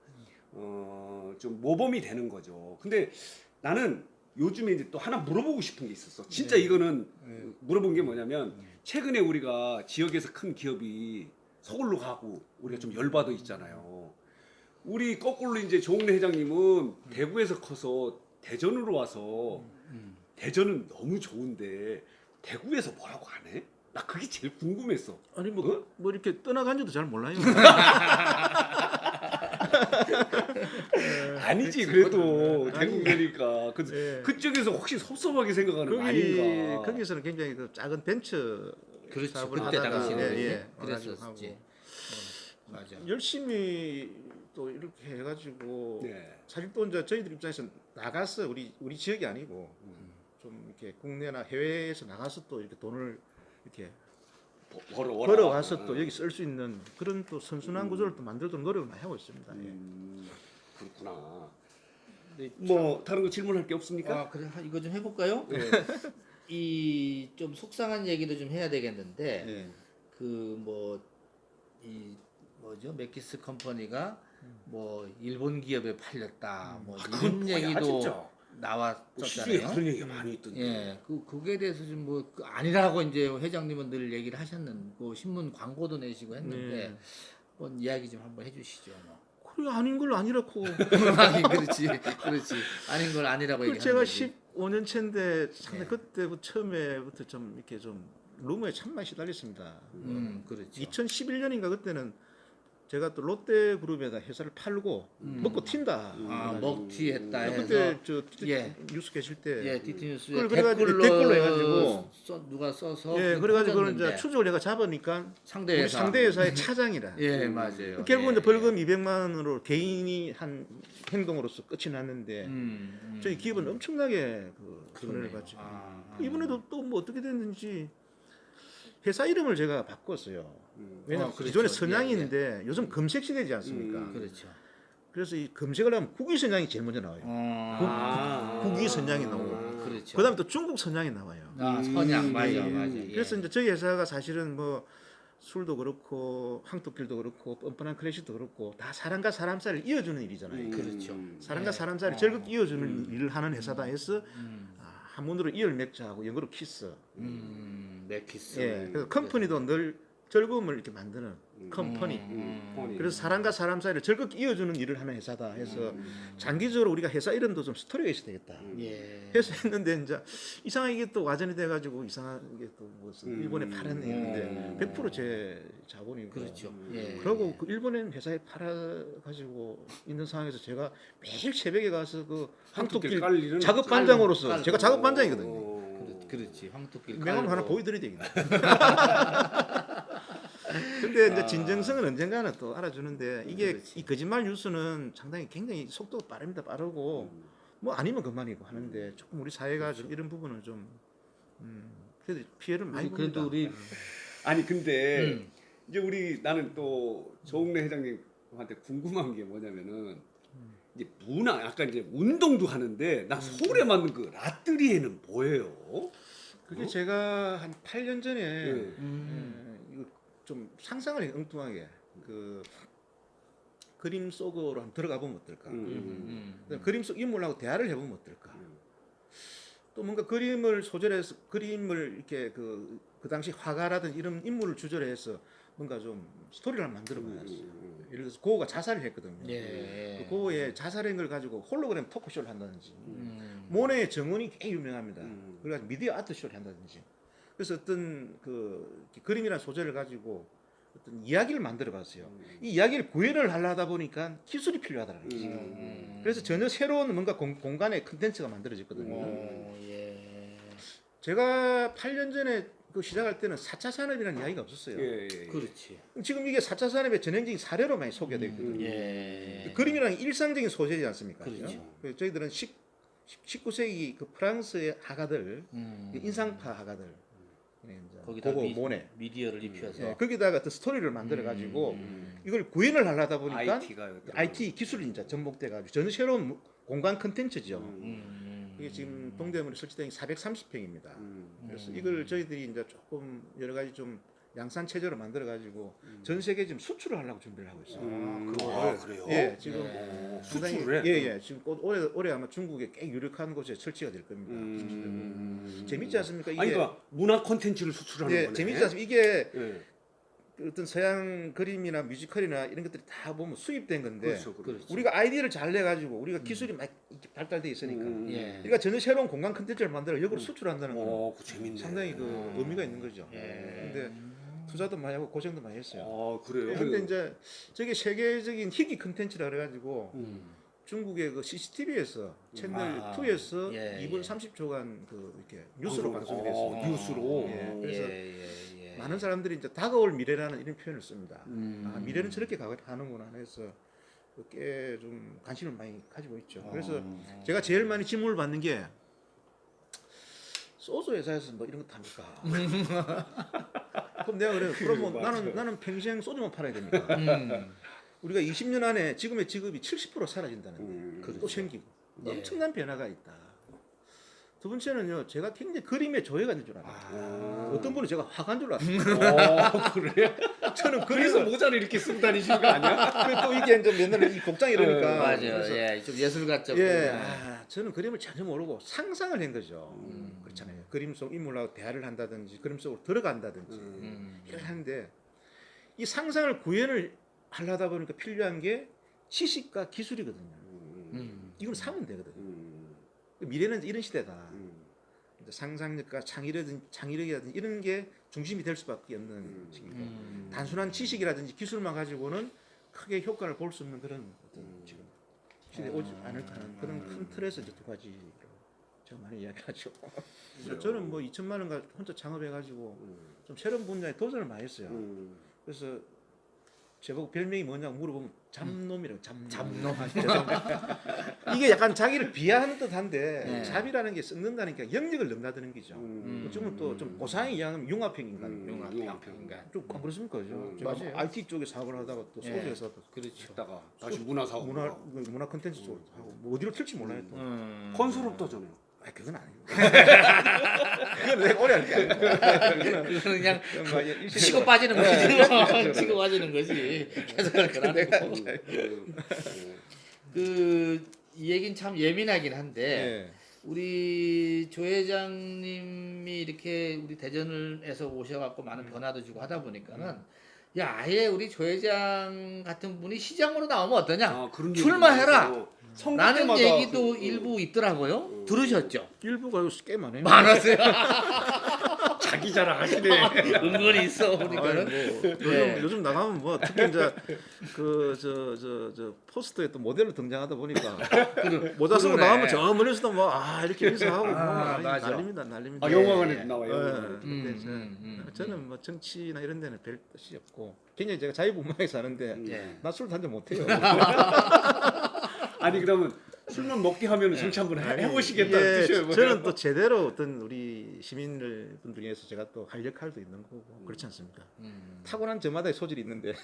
좀 모범이 되는 거죠. 근데 나는 요즘에 이제 또 하나 물어보고 싶은 게 있었어. 진짜 이거는 물어본 게 뭐냐면 최근에 우리가 지역에서 큰 기업이 서울로 가고 우리가 좀 열받아 있잖아요. 우리 거꾸로 이제 조홍래 회장님은 대구에서 커서 대전으로 와서 대전은 너무 좋은데 대구에서 뭐라고 안 해? 나 그게 제일 궁금했어. 아니 뭐 이렇게 떠나간지도 잘 몰라요. 아니지 그래도 대구니까 예. 그쪽에서 혹시 섭섭하게 생각하는 거 아닌가? 거기서는 굉장히 그 작은 벤처 그렇지. 사업을 그때 하다가 당시는 예, 그랬었지. 맞아. 열심히 또 이렇게 해가지고 네. 사실 또 이제 저희들 입장에서 나가서 우리 지역이 아니고 좀 이렇게 국내나 해외에서 나가서 또 이렇게 돈을 이렇게 벌어와서 또 여기 쓸 수 있는 그런 또 선순환 구조를 또 만들도록 노력을 많이 하고 있습니다. 예. 그렇구나. 근데 뭐 다른 거 질문할 게 없습니까? 아, 그래 이거 좀 해볼까요? 네. 이 좀 속상한 얘기도 좀 해야 되겠는데 예. 그 뭐 이 뭐죠 맥키스 컴퍼니가 뭐 일본 기업에 팔렸다 뭐 이런 그건 뭐야, 얘기도 진짜. 시중에 나왔었잖아요. 그런 얘기가 많이 있던데. 예, 그게 대해서 좀 뭐 아니라고 이제 회장님은 늘 얘기를 하셨는, 뭐 신문 광고도 내시고 했는데 네. 한번 이야기 좀 한번 해주시죠. 뭐. 그래 아닌 걸 아니라고. 아니, 그렇지. 아닌 걸 아니라고 그 얘기하는 제가 거지. 15년 차인데 상당히 네. 그때부터 처음에부터 좀 이렇게 좀 루머에 참많이 시달렸습니다. 그렇죠. 2011년인가 그때는 제가 또 롯데그룹에다 회사를 팔고 먹고 튄다. 아, 먹튀 했다 해서. 그때 저 예. 뉴스 계실 때 예, DT뉴스에 그걸 그래가지고 댓글로 해가지고 누가 써서 예, 그래가지고 그걸 이제 퍼졌는데 추적을 내가 잡으니까 상대 우리 회사. 상대 회사의 차장이라. 예, 맞아요. 결국 예, 이제 벌금 200만 원으로 개인이 한 행동으로서 끝이 났는데 저희 기업은 엄청나게 그 손해를 봤죠. 이번에도 또 뭐 어떻게 됐는지 회사 이름을 제가 바꿨어요. 왜냐면 그렇죠. 기존에 선양인데 요즘 검색 시대지 않습니까? 그렇죠. 그래서 이 검색을 하면 국위 선양이 제일 먼저 나와요. 국위 선양이 나오고 그렇죠. 그다음에 또 중국 선양이 나와요. 선양 맞아. 예. 그래서 이제 저희 회사가 사실은 뭐 술도 그렇고 황토길도 그렇고 뻔뻔한 클래식도 그렇고 다 사람과 사람 사이를 이어주는 일이잖아요. 그렇죠. 사람과 사람 사이를 즐겁게 이어주는 일을 하는 회사다 해서 한문으로 이을 맥주하고 영어로 키스. 맥키스. 예. 그래서 컴퍼니도 늘 즐거움을 이렇게 만드는 컴퍼니. 그래서 사람과 사람 사이를 즐겁게 이어주는 일을 하는 회사다 해서 장기적으로 우리가 회사 이름도 좀 스토리가 있어야 되겠다. 예. 해서 했는데 이제 이상하게 이게 또 와전이 돼가지고 이상하게 또 무슨 일본에 팔았는데 100%제 자본이고. 그렇죠. 예. 그러고 그 일본에 회사에 팔아가지고 있는 상황에서 제가 매일 새벽에 가서 그 황토길 깔 일은 작업 반장으로서 제가 작업 반장이거든요. 그렇지. 황토길 명함 하나 깔고. 보여드려야 되겠네. 근데 이제 진정성은 언젠가는 또 알아주는데 이게 그렇지. 이 거짓말 뉴스는 상당히 굉장히 속도가 빠릅니다. 빠르고 뭐 아니면 그만이고 하는데 조금 우리 사회가 좀 이런 부분은 좀 그래도 피해를 많이 봅니다. 그래도 우리 아니 근데 이제 나는 또 조웅래 회장님한테 궁금한 게 뭐냐면은 이제 문화 아까 이제 운동도 하는데 나 서울에 만든 그 라뜨리에는 뭐예요? 그게 제가 한 8년 전에 네. 이거 좀 상상을 해 엉뚱하게 그 그림 속으로 한번 들어가 보면 어떨까? 그림 속 인물하고 대화를 해보면 어떨까? 또 뭔가 그림을 소재해서 그림을 이렇게 그 당시 화가라든 이런 인물을 주제로 해서 뭔가 좀 스토리를 한번 만들어 봐야지. 예를 들어서 고흐가 자살을 했거든요. 예. 그 고흐의 자살한 걸 가지고 홀로그램 토크쇼를 한다든지 모네의 정원이 꽤 유명합니다. 그래가지고 미디어 아트쇼를 한다든지 그래서 어떤 그 그림이라는 소재를 가지고 어떤 이야기를 만들어 봤어요. 이 이야기를 구현을 하려다 보니까 기술이 필요하다는 거죠. 그래서 전혀 새로운 뭔가 공간의 컨텐츠가 만들어졌거든요. 예. 제가 8년 전에 그 시작할 때는 4차 산업이라는 이야기가 없었어요. 예. 그렇지. 지금 이게 4차 산업의 전형적인 사례로 많이 소개되고 있거든요. 예. 그림이라는 게 일상적인 소재지 않습니까? 그렇죠. 그래서 저희들은 19세기 그 프랑스의 화가들, 인상파 화가들, 거기다 고고 모네, 미디어를 입혀서 예, 거기다가 어떤 스토리를 만들어 가지고 이걸 구현을 하려다 보니까 IT가 IT 기술이 이제 접목돼 가지고 전혀 새로운 공간 컨텐츠죠. 이게 지금 동대문에 설치된 게 430평입니다. 그래서 이걸 저희들이 이제 조금 여러 가지 좀 양산 체제로 만들어 가지고 전 세계 지금 수출을 하려고 준비를 하고 있어요. 그래요? 예, 지금 상당히 수출을 해? 예. 지금 올해 아마 중국에 꽤 유력한 곳에 설치가 될 겁니다. 재밌지 않습니까? 이게 그러니까 문화 콘텐츠를 수출하는 예, 거네. 재밌지 않습니까? 이게 예. 어떤 서양 그림이나 뮤지컬이나 이런 것들이 다 보면 수입된 건데 그렇죠. 우리가 아이디어를 잘 내 가지고 우리가 기술이 막 이렇게 발달돼 있으니까 예. 그러니까 전혀 새로운 공간 컨텐츠를 만들어 역으로 수출한다는 건 그 재밌네. 상당히 그 의미가 있는 거죠. 근데 투자도 많이 하고 고생도 많이 했어요. 그래요. 근데 이제 저게 세계적인 희귀 컨텐츠라 그래가지고 중국의 그 CCTV에서 채널 2에서 예, 2분 30초간 그 이렇게 뉴스로 방송이 됐어요. 뉴스로. 예, 그래서 예. 많은 사람들이 이제 다가올 미래라는 이런 표현을 씁니다. 아, 미래는 저렇게 가는구나 해서 꽤 좀 관심을 많이 가지고 있죠. 그래서 제가 제일 많이 질문을 받는 게 소주 회사에서 뭐 이런 거 합니까? 그럼 내가 그래요. 그럼 뭐 나는 평생 소주만 팔아야 됩니까? 우리가 20년 안에 지금의 직업이 70% 사라진다는데 또 생기고 엄청난 변화가 있다. 두 번째는요, 제가 굉장히 그림에 조예가 있는 줄 알아요. 어떤 분은 제가 화가인 줄 알았어요. 그래? 저는 그래서 모자를 이렇게 쓰고 다니시는 거 아니야? 또 이게 이제 맨날 이 복장 이러니까 맞아요. 예, 좀 예술가적. 예, 저는 그림을 전혀 모르고 상상을 한 거죠. 그렇잖아요. 그림 속 인물하고 대화를 한다든지 그림 속으로 들어간다든지 이걸 하는데 이 상상을 구현을 하려다 보니까 필요한 게 지식과 기술이거든요. 이걸 사면 되거든요. 미래는 이런 시대다. 상상력과 창의력이라든지 이런 게 중심이 될 수밖에 없는 시기고 단순한 지식이라든지 기술만 가지고는 크게 효과를 볼 수 없는 그런 어떤 지금 시대에 오지 않을까 하는 그런 큰 틀에서 이제 두 가지로 제가 많이 이야기하죠. 저는 뭐 2천만 원 혼자 창업해가지고 좀 새로운 분야에 도전을 많이 했어요. 그래서 제보고 별명이 뭐냐고 물어보면 잡놈이라고 잡놈. 이게 약간 자기를 비하하는 듯한데 네. 잡이라는 게 썩는다니까 영역을 넘나드는 거죠. 요즘은 또 좀 고상하게 이야기하면 융합형 인간. 융합형. 좀 안 그렇습니까? 제가 맞아요. IT 쪽에 사업을 하다가 또 네. 소재에서 또 그렇죠. 했다가 다시 문화 사업. 문화 콘텐츠 쪽으로 하고 뭐 어디로 튈지 몰라요 또. 건설업자잖아요. 아 그건 아니고. 그건 내가 오래 할게 아니고. 그거는 그냥 그건 치고 빠지는 거지. 치고 빠지는 거지. 계속 그렇게 하는 거. 그이 얘기는 참 예민하긴 한데 우리 조 회장님이 이렇게 우리 대전에서 오셔갖고 많은 변화도 주고 하다 보니까는 야 아예 우리 조 회장 같은 분이 시장으로 나오면 어떠냐? 아, 그런 출마해라. 선거 라는 때마다 얘기도 그, 일부 있더라고요. 들으셨죠? 일부가 요새 꽤 많아요. 많았어요. 자기 자랑하시네. 은근히 있어 우리가는. 요즘 나가면 뭐 특히 이제 그 포스터에 또 모델로 등장하다 보니까 모자 쓰고 그러네. 나가면 저 멀리서도 뭐 이렇게 인사하고 뭐 맞아. 난립니다. 아, 영화관에도 예. 나와요. 근데 저는 뭐 정치나 이런 데는 별 뜻이 없고 굉장히 제가 자유분방하게 사는데 예. 나 술도 한잔 못해요. 아니 그러면 술만 먹게 하면 정치 한번 해보시겠다는 뜻이에요. 저는 또 제대로 어떤 우리 시민들 분들 위해서 제가 또 할 역할도 있는 거고 그렇지 않습니까? 타고난 저마다의 소질이 있는데.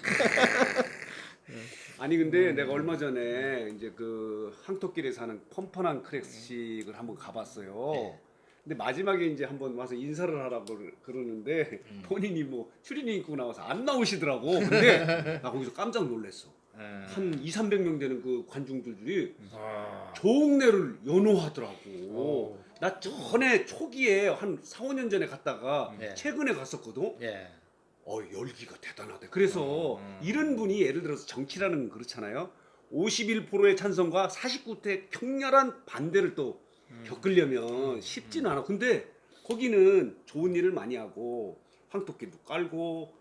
아니 근데 내가 얼마 전에 이제 그 항토길에 사는 펌펀한 클래식을 한번 가봤어요. 근데 마지막에 이제 한번 와서 인사를 하라고 그러는데 본인이 뭐 추리닝 입고 나와서 안 나오시더라고. 근데 나 거기서 깜짝 놀랐어. 한 200~300명 되는 그 관중들이 조옥내를 연호하더라고. 나 전에 초기에 한 4~5년 전에 갔다가 최근에 갔었거든. 예. 열기가 대단하대. 그래서 이런 분이 예를 들어서 정치라는 건 그렇잖아요. 51%의 찬성과 49%의 격렬한 반대를 또 겪으려면 쉽지는 않아. 근데 거기는 좋은 일을 많이 하고 황토끼도 깔고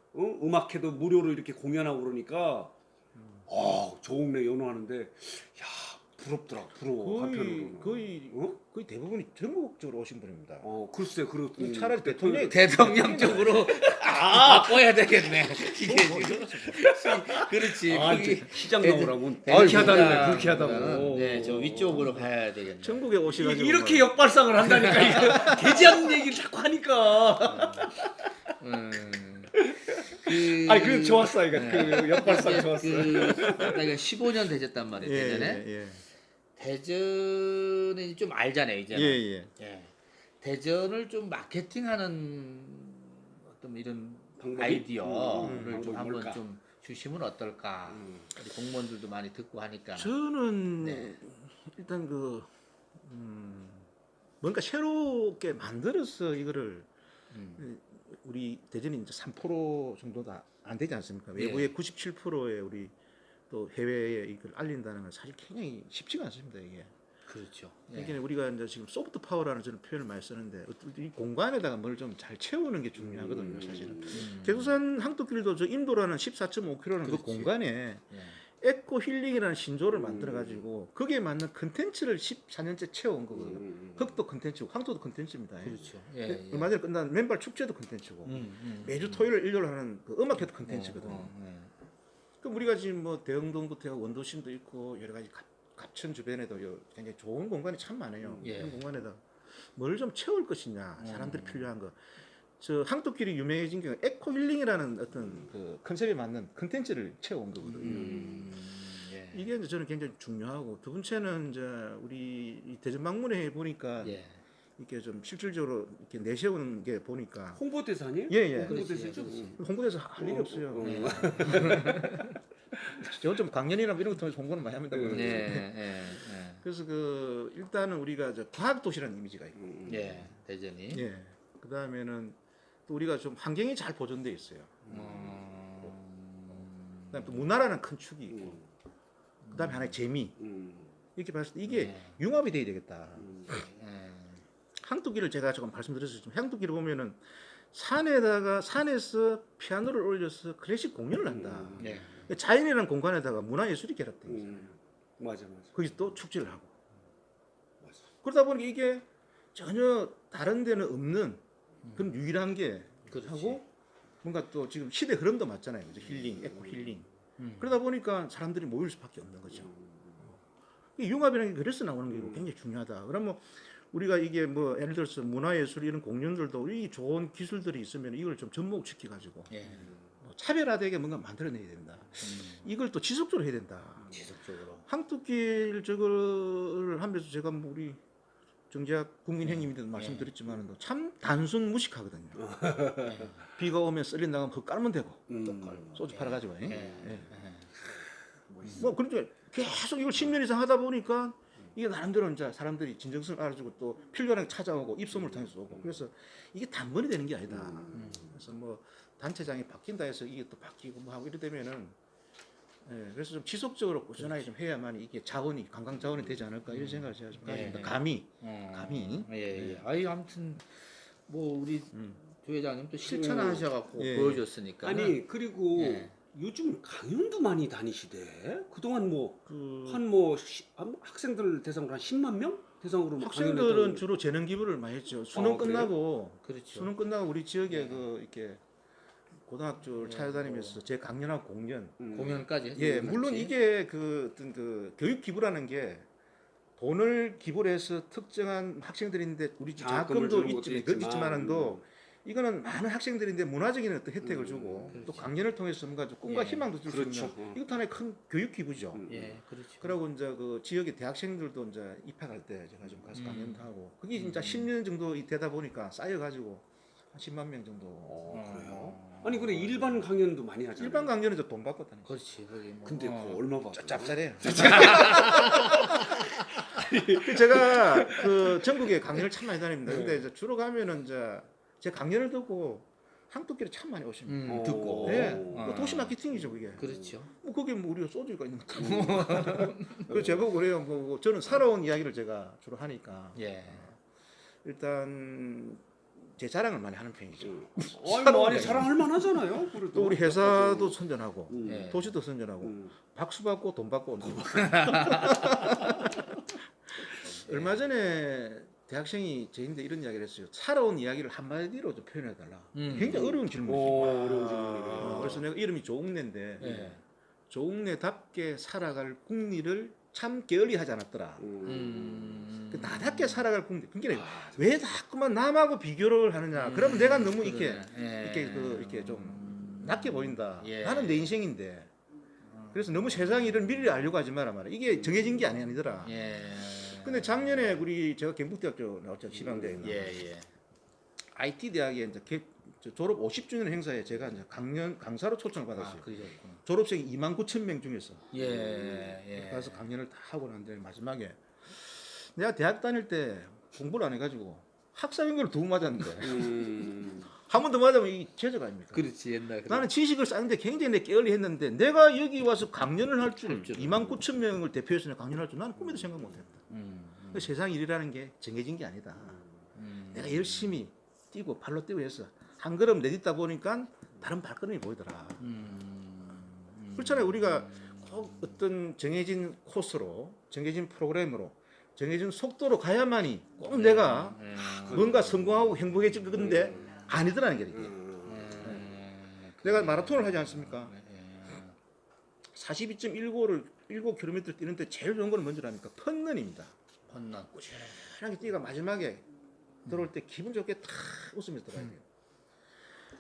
음악회도 무료로 이렇게 공연하고 그러니까 조옥내 연호하는데 야 부럽더라. 부러워. 한편으로는. 거의 대부분이 전국적으로 오신 분입니다. 글쎄 차라리 대통령이 대통령 쪽으로 바꿔야 되겠네. 이게 지금 그렇지. 시장 나오라면 대전 불쾌하다는 불쾌하다고. 네, 저 위쪽으로 가야 되겠네. 전국에 오셔가지고 이렇게 역발상을 한다니까 이거 되지 않는 얘기를 자꾸 하니까. 아니 그 좋았어 이거 그 역발상 좋았어. 내가 15년 되셨단 말이에요. 대전에. 대전이 좀 알잖아요 이제. 예. 대전을 좀 마케팅하는 어떤 이런 방법이? 아이디어를 좀 한번 뭘까? 좀 주시면 어떨까. 우리 공무원들도 많이 듣고 하니까. 저는 일단 뭔가 새롭게 만들어서 이거를 우리 대전이 이제 3% 정도도 안 되지 않습니까? 외부의 97%의 우리 또 해외에 이걸 알린다는 건 사실 굉장히 쉽지가 않습니다 이게. 그렇죠. 그러니까 우리가 이제 지금 소프트 파워라는 저는 표현을 많이 쓰는데 이 공간에다가 뭘 좀 잘 채우는 게 중요하거든요 사실은. 대구산 항토길도 저 인도라는 14.5km라는 그 공간에 에코 힐링이라는 신조를 만들어 가지고 거기에 맞는 컨텐츠를 14년째 채워온 거거든요. 흑도 컨텐츠고 황토도 컨텐츠입니다. 그렇죠. 얼마 전에 끝난 맨발 축제도 컨텐츠고 매주 토요일 일요일 하는 그 음악회도 컨텐츠거든요. 그럼 우리가 지금 뭐 대흥동부터 해서 원도심도 있고 여러 가지 갑천 주변에도 굉장히 좋은 공간이 참 많아요. 그런 공간에다 뭘 좀 채울 것이냐, 사람들이 필요한 거. 저 항토길이 유명해진 게 에코 힐링이라는 어떤 그 컨셉에 맞는 컨텐츠를 채워온 거거든요. 이게 이제 저는 굉장히 중요하고 두 번째는 이제 우리 이 대전 방문회 보니까 이렇게 좀 실질적으로 이렇게 내세우는 게 보니까 홍보대사 아니에요? 예. 홍보대사죠. 홍보대에서 할 일이 없어요. 저 좀 강연이나 이런 거 통해서 홍보는 많이 합니다. 그래서 그 일단은 우리가 저 과학 도시라는 이미지가 있고, 대전이. 그 다음에는 또 우리가 좀 환경이 잘 보존돼 있어요. 그다음에 또 문화라는 큰 축이 있고, 그다음에 하나의 재미. 이렇게 봤을 때 이게 융합이 돼야 되겠다. 항토끼를 제가 조금 말씀드렸을 때 항토끼를 보면은 산에서 피아노를 올려서 클래식 공연을 한다. 자연이라는 공간에다가 문화예술이 결합돼 있어요. 맞아. 거기서 또 축제를 하고. 그러다 보니까 이게 전혀 다른 데는 없는 그런 유일한 게 하고 뭔가 또 지금 시대 흐름도 맞잖아요. 그죠? 힐링, 에코 힐링. 그러다 보니까 사람들이 모일 수밖에 없는 거죠. 이 융합이라는 게 그래서 나오는 게 굉장히 중요하다. 그러면 우리가 이게 뭐 예를 들어서 문화예술 이런 공연들도 이 좋은 기술들이 있으면 이걸 좀 접목시켜 가지고 차별화되게 뭔가 만들어내야 된다. 이걸 또 지속적으로 해야 된다. 지속적으로. 항토끼를 저걸 하면서 제가 뭐 우리 정재학 국민행님인데도 말씀드렸지만 참 단순 무식하거든요. 비가 오면 썰린 나가면 그거 깔면 되고 소주 팔아가지고. 뭐 그러니까 계속 이걸 10년 이상 하다 보니까 이게 나름대로 이제 사람들이 진정성을 알아주고 또 필요하게 찾아오고 입소문을 통해서 오고 그래서 이게 단번에 되는 게 아니다. 그래서 뭐 단체장이 바뀐다 해서 이게 또 바뀌고 뭐 하고 이래 되면은 그래서 좀 지속적으로 꾸준하게 좀 해야만 이게 자원이 관광 자원이 되지 않을까 이런 생각을 제가 좀 가집니다. 감히. 아이 아무튼 뭐 우리 조 회장님 또 실천하셔갖고 보여줬으니까. 아니 그리고 요즘 강연도 많이 다니시대. 그동안 학생들 대상으로 한 10만 명 대상으로 학생들은 주로 재능 기부를 많이 했죠. 수능 끝나고 그렇죠. 수능 끝나고 우리 지역에 그 이렇게 고등학교를 찾아다니면서 제 강연하고 공연까지 했어요. 물론 이게 그 어떤 그 교육 기부라는 게 돈을 기부를 해서 특정한 학생들인데 우리 장학금도 있지만도 이거는 많은 학생들인데 문화적인 어떤 혜택을 주고 또 강연을 통해서 뭔가 좀 꿈과 희망도 줄 수 있는 이것도 하나의 큰 교육 기부죠. 그렇죠. 그리고 이제 그 지역의 대학생들도 이제 입학할 때 제가 좀 가서 강연도 하고 그게 진짜 10년 정도 되다 보니까 쌓여가지고 한 10만 명 정도. 그래요? 아니 그래 일반 강연도 많이 하잖아요. 일반 강연은 돈 받고 다니죠. 그렇지. 근데 그거 얼마 받아? 짭짤해요. 제가 그 전국에 강연을 참 많이 다닙니다. 근데 이제 주로 가면은 이제 제 강연을 듣고 항토끼를 참 많이 오십니다. 듣고. 도시 마케팅이죠 그게. 그렇죠. 뭐 거기 뭐 우리가 소주가 있는 거. 그래서 제가 그래요. 뭐 저는 살아온 이야기를 제가 주로 하니까. 일단 제 자랑을 많이 하는 편이죠. 아니 자랑할 만하잖아요. 또 우리 회사도 선전하고 도시도 선전하고 박수 받고 돈 받고 온다. 얼마 전에 대학생이 저인데 이런 이야기를 했어요. 살아온 이야기를 한마디로 좀 표현해달라. 굉장히 어려운 질문이에요. 그래서 내가 이름이 조웅래인데 조웅래답게 살아갈 국리를 참 게을리하지 않았더라. 나답게 살아갈 국리. 그러니까 왜 자꾸만 남하고 비교를 하느냐. 그러면 내가 너무 이렇게 좀 낮게 보인다. 나는 내 인생인데. 그래서 너무 세상 일을 미리 알려고 하지 마라 말이야. 이게 정해진 게 아니더라. 근데 작년에 제가 경북대학교 나왔죠. 지방대학에. IT 대학에 이제 졸업 50주년 행사에 제가 이제 강사로 초청을 받았어요. 졸업생이 29,000명 중에서. 가서 강연을 다 하고 났는데 마지막에 내가 대학 다닐 때 공부를 안 해가지고 학사연구를 2번 맞았는데 한 번 더 맞으면 이 제적 아닙니까? 그렇지 옛날. 나는 지식을 쌓는데 굉장히 내 게을리했는데 내가 여기 와서 강연을 할 줄 29,000명을 대표해서 내가 강연할 줄 나는 꿈에도 생각 못했다. 세상 일이라는 게 정해진 게 아니다. 내가 열심히 뛰고 발로 뛰고 해서 한 걸음 내딛다 보니까 다른 발걸음이 보이더라. 그렇잖아요. 우리가 꼭 어떤 정해진 코스로 정해진 프로그램으로 정해진 속도로 가야만이 꼭 내가 뭔가 성공하고 행복해질 건데 아니더라는 게 이게. 내가 마라톤을 하지 않습니까? 42.19km 뛰는데 제일 좋은 거는 뭔지랍니까? 펀런입니다. 펀런. 꾸준하게 뛰가 마지막에 들어올 때 기분 좋게 탁 웃으면서 들어가야 돼요.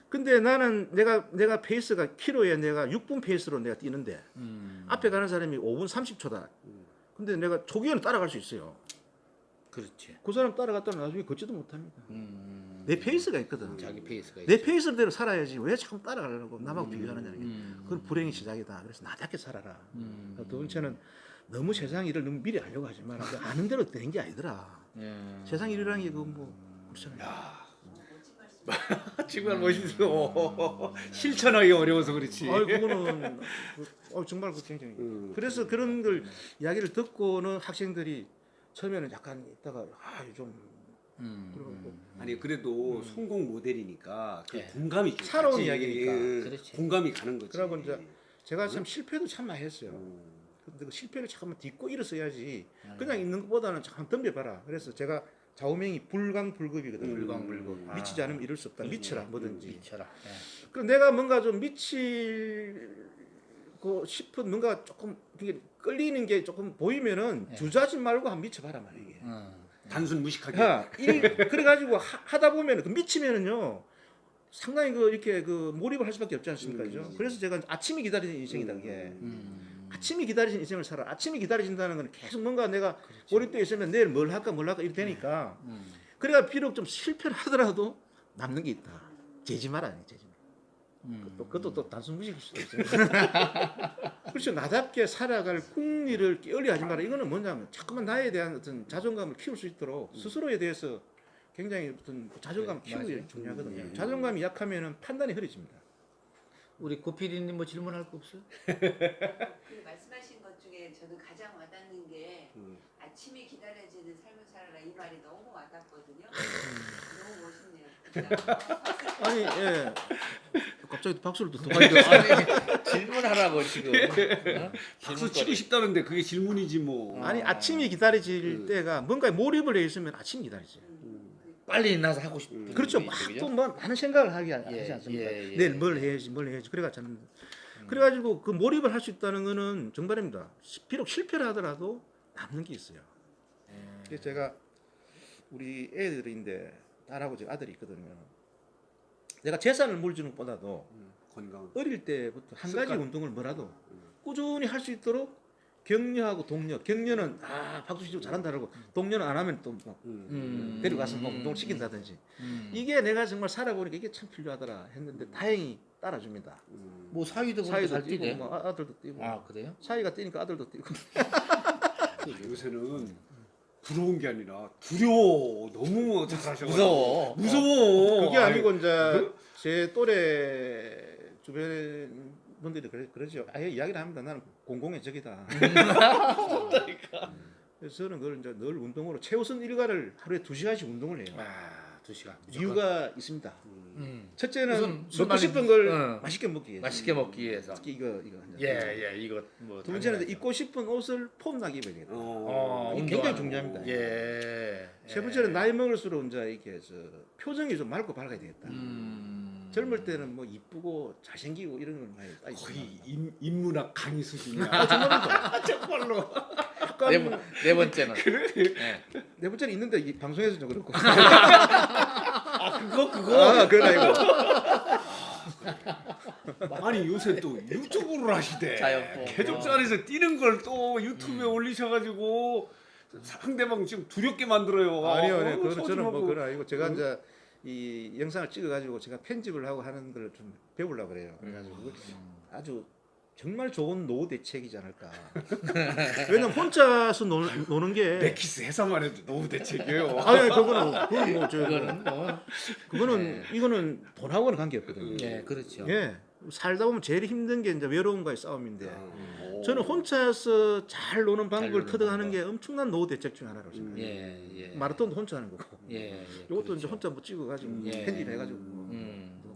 근데 나는 내가 페이스가 키로에 내가 6분 페이스로 내가 뛰는데 앞에 가는 사람이 5분 30초다. 근데 내가 초기에는 따라갈 수 있어요. 그렇지. 그 사람 따라갔다가 나중에 걷지도 못합니다. 내 페이스가 있거든. 자기 페이스가 내 있지. 페이스대로 살아야지 왜 자꾸 따라가려고 남하고 비교하느냐는 게 그건 불행의 시작이다. 그래서 나답게 살아라. 두 번째는 너무 세상 일을 너무 미리 알려고 하지 마라. 아는 대로 되는 게 아니더라. 세상 일이라는 게 그뭐 그렇잖아요. 정말 멋있어. 실천하기 어려워서 그렇지. 그거는 정말 그 굉장히. 그래서 그런 걸 이야기를 듣고는 학생들이 처음에는 약간 있다가 좀 아니 그래도 성공 모델이니까 그 예. 공감이 좀 살아온 가지. 이야기니까. 그렇지. 공감이 가는 거지. 그러고 이제 제가 참 실패도 참 많이 했어요. 근데 그 실패를 잠깐만 딛고 일어서야지. 그냥 있는 것보다는 잠깐 덤벼봐라. 그래서 제가 좌우명이 불강불급이거든. 불광불급. 미치지 않으면 이룰 수 없다. 미쳐라 뭐든지. 미쳐라. 예. 그럼 내가 뭔가 좀 미치고 싶은 뭔가 조금 이게 끌리는 게 조금 보이면은 주저하지 말고 한번 미쳐봐라 말이야. 이게. 단순 무식하게. 그래가지고 하다 보면 그 미치면은요 상당히 그 이렇게 그 몰입을 할 수밖에 없지 않습니까, 그죠? 그래서 제가 아침이 기다리는 인생이다 그게. 아침이 기다리는 인생을 살아. 아침이 기다려진다는 건 계속 뭔가 내가 몰입되어 있으면 내일 뭘 할까 이렇게 되니까. 그래가 비록 좀 실패를 하더라도 남는 게 있다. 재지 마라, 재지 마라. 그것도 또 단순 무식일 수도 있어요. 그렇죠. 나답게 살아갈 궁리를 게을리하지 마라. 이거는 뭐냐면 자꾸만 나에 대한 어떤 자존감을 키울 수 있도록 스스로에 대해서 굉장히 어떤 자존감을 키우는 게 중요하거든요. 자존감이 약하면은 판단이 흐려집니다. 우리 고피디님 뭐 질문할 거 없어요? 그 말씀하신 것 중에 저는 가장 와닿는 게 아침이 기다려지는 삶을 살아라 이 말이 너무 와닿거든요. 너무 멋있네요. 진짜. 아니, 예. 갑자기 박수를 또 아니, 질문하라고 지금. 박수 치고 싶다는데 그게 질문이지 뭐. 아니 아침이 기다려질 때가 뭔가 몰입을 해 있으면 아침이 기다리죠. 빨리 일어나서 하고 싶은. 그렇죠. 게 있죠, 그죠? 막또뭐 많은 생각을 하지 예, 않습니까? 예. 내일 뭘 해야지. 그래가 저는 그래가지고 그 몰입을 할 수 있다는 거는 정말입니다. 비록 실패를 하더라도 남는 게 있어요. 그래서 제가 우리 애들인데 딸하고 제 아들이 있거든요. 내가 재산을 물주는 것보다도 건강. 어릴 때부터 한 습관. 가지 운동을 뭐라도 꾸준히 할 수 있도록 격려하고 독려. 격려는 박수 치고 잘한다 그러고 독려는 안 하면 또 뭐 데려가서 뭐 운동을 시킨다든지. 이게 내가 정말 살아보니까 이게 참 필요하더라 했는데 다행히 따라줍니다. 뭐 사위도 사이도 잘 뛰고 뛰네. 뭐 아들도 뛰고. 아 그래요? 사이가 뛰니까 아들도 뛰고. 요새는 부러운 게 아니라 두려워. 너무 잘하셔. 무서워. 무서워. 그게 아니고 이제 제 또래 주변 분들이 그러죠. 아예 이야기를 합니다. 나는 공공의 적이다. 그래서 저는 그걸 이제 늘 운동으로 최우선 일과를 하루에 2시간씩 운동을 해요. 2시간. 이유가 있습니다. 첫째는 우선 술 먹고 많이 싶은 걸 어. 맛있게 먹기 위해서. 맛있게 먹기 위해서. 특히 이거 예, 이거 뭐. 두 번째는 당연하죠. 입고 싶은 옷을 폼나게 입어야 되겠다. 이게 운동하는 굉장히 거. 중요합니다. 예. 세 번째는 나이 먹을수록 이제 이렇게 표정이 좀 맑고 밝아야 되겠다. 젊을 때는 뭐 이쁘고 잘생기고 이런 걸 많이 따지고 거의 인문학 강의 수준이야. 정말로. 네 번째는. 예. 네 번째는 있는데 이 방송에서 좀 그렇고. 그거. 그건 아니고. 아니 요새 또 유튜브를 하시대. 자연포. 개족산에서 뛰는 걸 또 유튜브에 올리셔가지고 상대방 지금 두렵게 만들어요. 아니요. 그거는 소심하고. 저는 뭐 그건 아니고 제가 이제 이 영상을 찍어가지고 제가 편집을 하고 하는 걸 좀 배우려고 그래요. 그래가지고 그걸 아주 정말 좋은 노후 대책이지 않을까. 왜냐면 혼자서 노는 게. 맥키스 회사만 해도 너무 대책이에요. 아니 그거는 뭐 그거는 뭐. 그거는 이거는 돈하고는 관계 없거든요. 예, 그렇죠. 예. 살다 보면 제일 힘든 게 이제 외로움과의 싸움인데 오. 저는 혼자서 잘 노는 방법을 노는 터득하는 방법. 게 엄청난 노후 대책 중 하나라고 생각해요. 예. 마라톤도 혼자 하는 거고. 예. 이것도 그렇죠. 이제 혼자 뭐 찍어가지고 예. 편집해가지고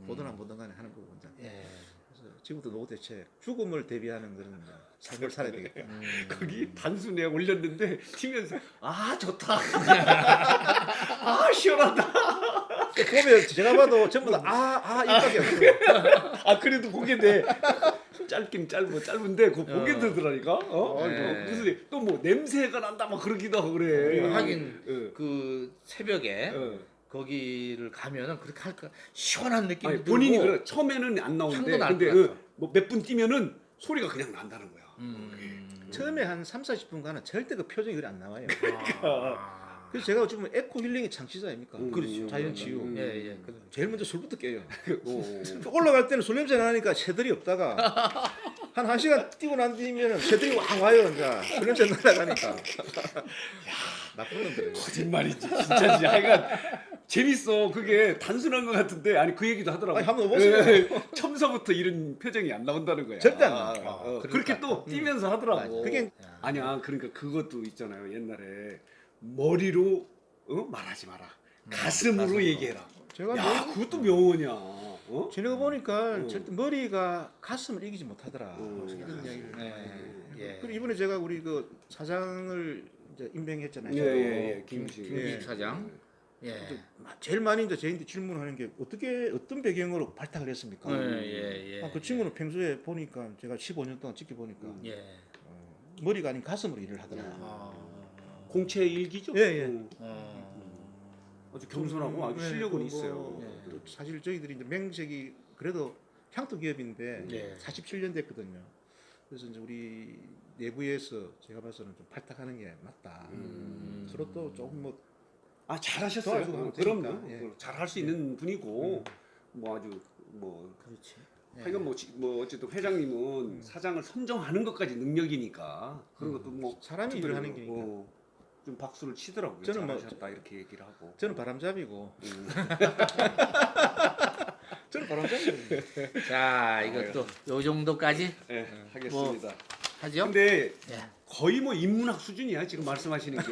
보든 안 보든 간에 하는 거고. 이제. 예. 그래서 지금부터 노후 대책, 죽음을 대비하는 그런 삶을 살아야 되겠다. 거기 단순에 올렸는데 치면서 좋다. 시원하다. 보면 제가 봐도 전부 다 이밖에 없어요. 그래도 보게 돼. 짧긴 짧은데 그거 보게 되더라니까. 네. 무슨 또 뭐 냄새가 난다 막 그러기도 하고 그래. 하긴 예. 그 새벽에 예. 거기를 가면은 그렇게 할까 시원한 느낌이 아니, 들고 본인이 그래 처음에는 안 나오는데 향도 날 근데 것 같아. 뭐 몇 분 뛰면은 소리가 그냥 난다는 거야. 처음에 한 3, 40분간은 절대 그 표정이 그리 안 나와요. 그래서 제가 어찌 보면 에코 힐링의 창시자 아닙니까? 그렇죠. 자연 치유. 예, 예. 제일 먼저 술부터 깨요. 오. 올라갈 때는 술 냄새 나니까 새들이 없다가 한 1시간 뛰고 난 뒤면 새들이 왕 와요. 이제 술 냄새 날아가니까. 나쁜 놈들이에요. 거짓말이지 진짜지. 하여간 재밌어. 그게 단순한 것 같은데 아니 그 얘기도 하더라고. 아니, 한번 해보세요. 처음서부터 이런 표정이 안 나온다는 거야. 절대 안 나와. 그렇게 또 뛰면서 하더라고. 그게 아니야. 그러니까 그것도 있잖아요. 옛날에 머리로 말하지 마라. 가슴으로 얘기해라. 제가 야, 그것도 명언이야. 어? 지내가 보니까 절대 머리가 가슴을 이기지 못하더라. 이런 이야기를. 예. 그리고 이번에 제가 우리 그 사장을 이제 임명했잖아요. 예. 김식. 김기식 사장. 예. 제일 많이 이제 저희한테 질문하는 게 어떤 배경으로 발탁을 했습니까? 예. 그 친구는 평소에 보니까 제가 15년 동안 지켜보니까 예. 머리가 아닌 가슴으로 일을 하더라. 공채 일기죠? 예. 아주 겸손하고 아주 실력은 뭐, 있어요. 또 사실 저희들이 이제 명색이 그래도 향토 기업인데 예. 47년 됐거든요. 그래서 이제 우리 내부에서 제가 봐서는 좀 발탁하는 게 맞다. 서로 또 조금 뭐 아 잘하셨어요. 도와주고 그럼요. 되니까, 예. 잘할 수 있는 분이고 뭐 아주 뭐 그렇지. 하여간 뭐 어쨌든 회장님은 사장을 선정하는 것까지 능력이니까 그런 것도 뭐 사람이 일을 하는 게니까. 좀 박수를 치더라고요. 저는 뭐- 잘하셨다 이렇게 얘기를 하고. 저는 바람잡이고 저는 바람잡이고 자, 이것도 요 정도까지 네, 하겠습니다. 하죠? 근데 예. 거의 뭐 인문학 수준이야 지금 말씀하시는 게.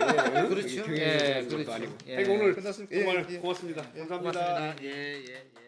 그렇죠. 경영에 예, 대한 것도 그렇죠. 아니고. 예. 하여간 오늘 끝났습니다. 정말 예. 고맙습니다. 감사합니다. 고맙습니다. 예.